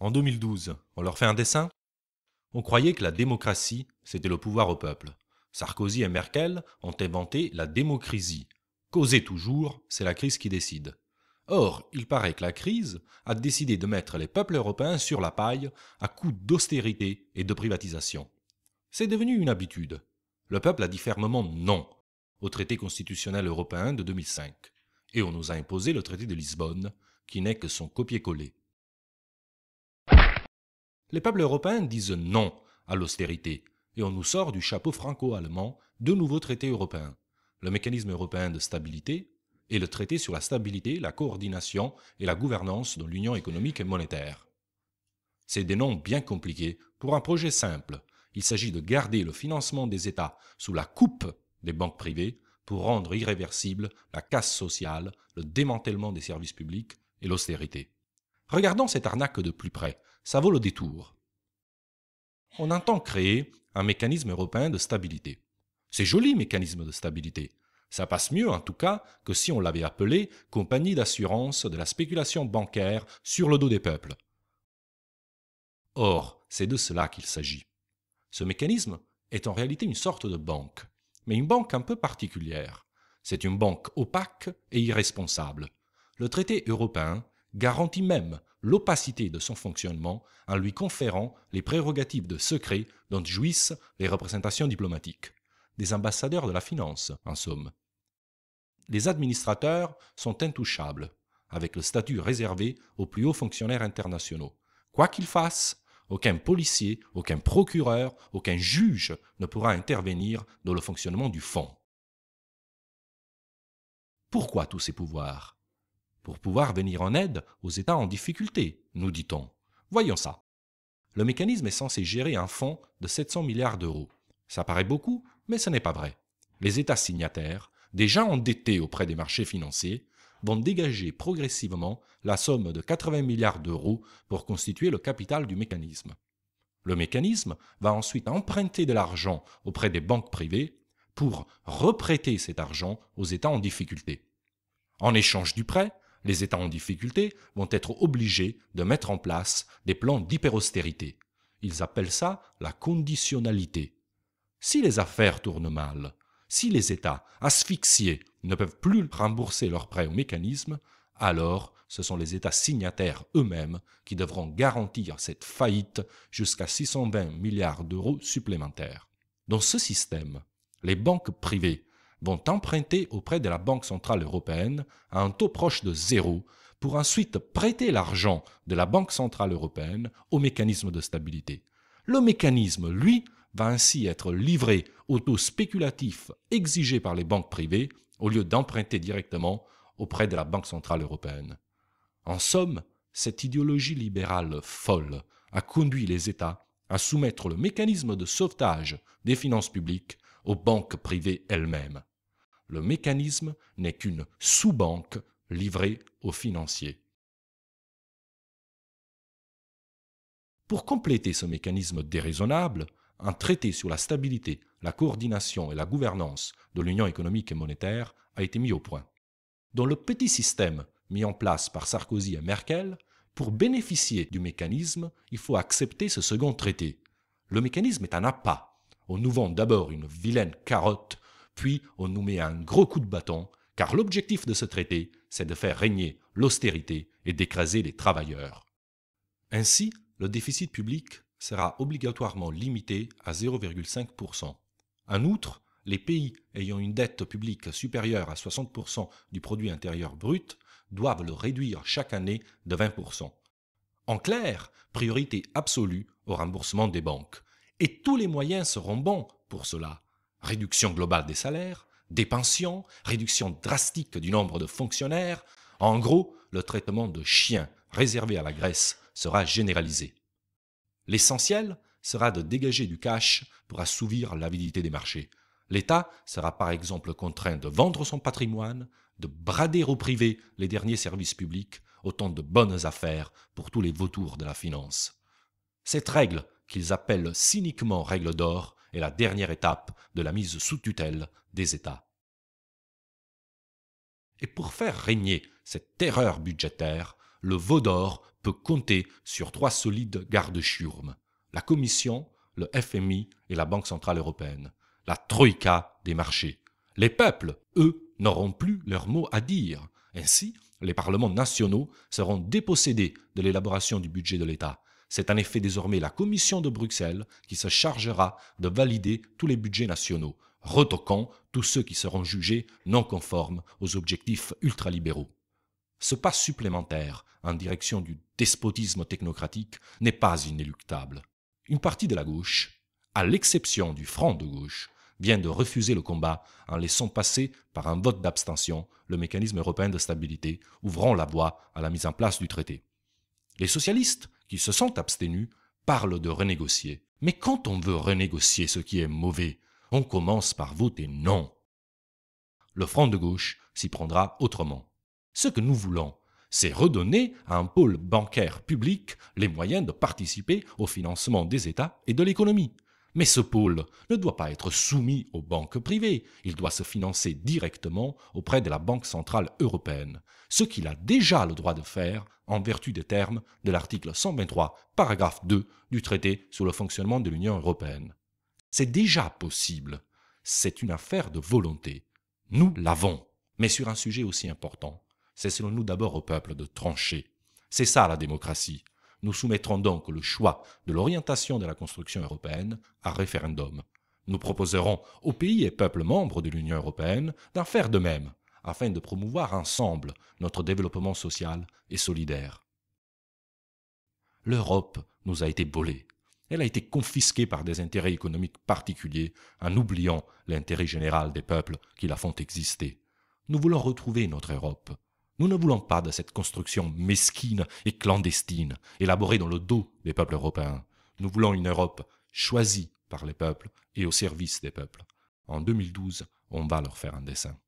En 2012, on leur fait un dessin? On croyait que la démocratie, c'était le pouvoir au peuple. Sarkozy et Merkel ont inventé la démocrisie. Causer toujours, c'est la crise qui décide. Or, il paraît que la crise a décidé de mettre les peuples européens sur la paille à coups d'austérité et de privatisation. C'est devenu une habitude. Le peuple a dit fermement non au traité constitutionnel européen de 2005. Et on nous a imposé le traité de Lisbonne, qui n'est que son copier-coller. Les peuples européens disent non à l'austérité, et on nous sort du chapeau franco-allemand deux nouveaux traités européens, le mécanisme européen de stabilité et le traité sur la stabilité, la coordination et la gouvernance de l'Union économique et monétaire. C'est des noms bien compliqués pour un projet simple. Il s'agit de garder le financement des États sous la coupe des banques privées pour rendre irréversible la casse sociale, le démantèlement des services publics et l'austérité. Regardons cette arnaque de plus près, ça vaut le détour. On entend créer un mécanisme européen de stabilité. C'est joli, mécanisme de stabilité. Ça passe mieux, en tout cas, que si on l'avait appelé compagnie d'assurance de la spéculation bancaire sur le dos des peuples. Or, c'est de cela qu'il s'agit. Ce mécanisme est en réalité une sorte de banque, mais une banque un peu particulière. C'est une banque opaque et irresponsable. Le traité européen garantit même l'opacité de son fonctionnement en lui conférant les prérogatives de secret dont jouissent les représentations diplomatiques, des ambassadeurs de la finance, en somme. Les administrateurs sont intouchables, avec le statut réservé aux plus hauts fonctionnaires internationaux. Quoi qu'ils fassent, aucun policier, aucun procureur, aucun juge ne pourra intervenir dans le fonctionnement du fonds. Pourquoi tous ces pouvoirs? Pour pouvoir venir en aide aux États en difficulté, nous dit-on. Voyons ça. Le mécanisme est censé gérer un fonds de 700 milliards d'euros. Ça paraît beaucoup, mais ce n'est pas vrai. Les États signataires, déjà endettés auprès des marchés financiers, vont dégager progressivement la somme de 80 milliards d'euros pour constituer le capital du mécanisme. Le mécanisme va ensuite emprunter de l'argent auprès des banques privées pour reprêter cet argent aux États en difficulté. En échange du prêt, les États en difficulté vont être obligés de mettre en place des plans d'hyperaustérité. Ils appellent ça la conditionnalité. Si les affaires tournent mal, si les États asphyxiés ne peuvent plus rembourser leurs prêts au mécanisme, alors ce sont les États signataires eux-mêmes qui devront garantir cette faillite jusqu'à 620 milliards d'euros supplémentaires. Dans ce système, les banques privées vont emprunter auprès de la Banque centrale européenne à un taux proche de zéro pour ensuite prêter l'argent de la Banque centrale européenne au mécanisme de stabilité. Le mécanisme, lui, va ainsi être livré au taux spéculatif exigé par les banques privées au lieu d'emprunter directement auprès de la Banque centrale européenne. En somme, cette idéologie libérale folle a conduit les États à soumettre le mécanisme de sauvetage des finances publiques aux banques privées elles-mêmes. Le mécanisme n'est qu'une sous-banque livrée aux financiers. Pour compléter ce mécanisme déraisonnable, un traité sur la stabilité, la coordination et la gouvernance de l'Union économique et monétaire a été mis au point. Dans le petit système mis en place par Sarkozy et Merkel, pour bénéficier du mécanisme, il faut accepter ce second traité. Le mécanisme est un appât. On nous vend d'abord une vilaine carotte, puis on nous met un gros coup de bâton, car l'objectif de ce traité, c'est de faire régner l'austérité et d'écraser les travailleurs. Ainsi, le déficit public sera obligatoirement limité à 0,5%. En outre, les pays ayant une dette publique supérieure à 60% du produit intérieur brut doivent le réduire chaque année de 20%. En clair, priorité absolue au remboursement des banques. Et tous les moyens seront bons pour cela. Réduction globale des salaires, des pensions, réduction drastique du nombre de fonctionnaires. En gros, le traitement de chien réservé à la Grèce sera généralisé. L'essentiel sera de dégager du cash pour assouvir l'avidité des marchés. L'État sera par exemple contraint de vendre son patrimoine, de brader au privé les derniers services publics, autant de bonnes affaires pour tous les vautours de la finance. Cette règle, qu'ils appellent cyniquement règle d'or, est la dernière étape de la mise sous tutelle des États. Et pour faire régner cette terreur budgétaire, le veau d'or peut compter sur 3 solides garde-chiourmes: la Commission, le FMI et la Banque centrale européenne, la troïka des marchés. Les peuples, eux, n'auront plus leur mot à dire. Ainsi, les parlements nationaux seront dépossédés de l'élaboration du budget de l'État. C'est en effet désormais la Commission de Bruxelles qui se chargera de valider tous les budgets nationaux, retoquant tous ceux qui seront jugés non conformes aux objectifs ultralibéraux. Ce pas supplémentaire en direction du despotisme technocratique n'est pas inéluctable. Une partie de la gauche, à l'exception du Front de gauche, vient de refuser le combat en laissant passer par un vote d'abstention le mécanisme européen de stabilité, ouvrant la voie à la mise en place du traité. Les socialistes, qui se sont abstenus, parlent de renégocier. Mais quand on veut renégocier ce qui est mauvais, on commence par voter non. Le Front de gauche s'y prendra autrement. Ce que nous voulons, c'est redonner à un pôle bancaire public les moyens de participer au financement des États et de l'économie. Mais ce pôle ne doit pas être soumis aux banques privées, il doit se financer directement auprès de la Banque centrale européenne, ce qu'il a déjà le droit de faire en vertu des termes de l'article 123, paragraphe 2 du traité sur le fonctionnement de l'Union européenne. C'est déjà possible, c'est une affaire de volonté. Nous l'avons, mais sur un sujet aussi important, c'est selon nous d'abord au peuple de trancher. C'est ça la démocratie. Nous soumettrons donc le choix de l'orientation de la construction européenne à référendum. Nous proposerons aux pays et peuples membres de l'Union européenne d'en faire de même, afin de promouvoir ensemble notre développement social et solidaire. L'Europe nous a été volée. Elle a été confisquée par des intérêts économiques particuliers en oubliant l'intérêt général des peuples qui la font exister. Nous voulons retrouver notre Europe. Nous ne voulons pas de cette construction mesquine et clandestine, élaborée dans le dos des peuples européens. Nous voulons une Europe choisie par les peuples et au service des peuples. En 2012, on va leur faire un dessein.